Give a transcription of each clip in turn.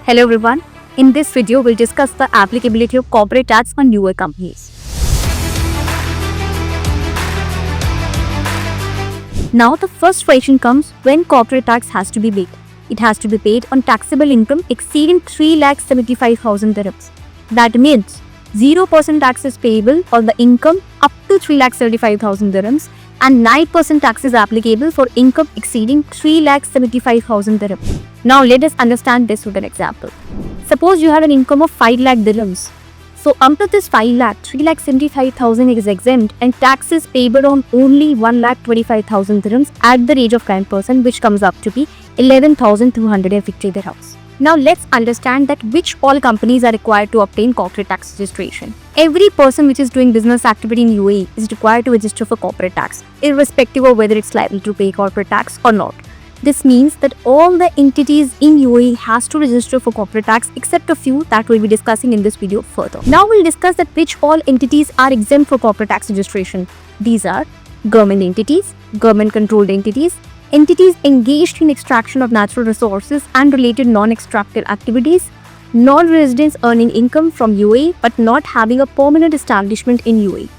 Hello everyone. In this video, we'll discuss the applicability of corporate tax on UAE companies. Now, the first question comes when corporate tax has to be paid. It has to be paid on taxable income exceeding 3,75,000 dirhams. That means 0% tax is payable on the income up to 3,75,000 dirhams and 9% tax is applicable for income exceeding 3,75,000 dirhams. Now let us understand this with an example. Suppose you have an income of 5 lakh dirhams. So under this 5 lakh, 3,75,000 is exempt and tax is payable on only 1,25,000 dirhams at the rate of 10%, which comes up to be 11,250 dirhams. Now let's understand that which all companies are required to obtain corporate tax registration. Every person which is doing business activity in UAE is required to register for corporate tax, irrespective of whether it's liable to pay corporate tax or not. This means that all the entities in UAE has to register for corporate tax except a few that we'll be discussing in this video further. Now we'll discuss that which all entities are exempt for corporate tax registration. These are government entities, government controlled entities, entities engaged in extraction of natural resources and related non-extractive activities, non-residents earning income from UAE but not having a permanent establishment in UAE.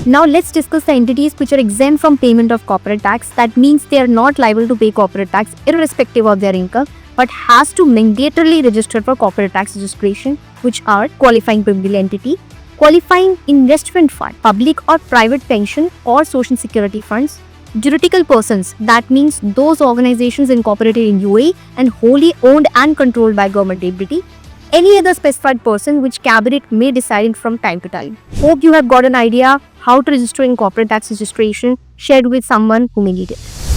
Now let's discuss the entities which are exempt from payment of corporate tax. That means they are not liable to pay corporate tax irrespective of their income but has to mandatorily register for corporate tax registration, which are qualifying public entity, qualifying investment fund, public or private pension or social security funds, juridical persons, that means those organizations incorporated in UAE and wholly owned and controlled by government entity, any other specified person which cabinet may decide from time to time. Hope you have got an idea how to register in corporate tax registration. Share with someone who may need it.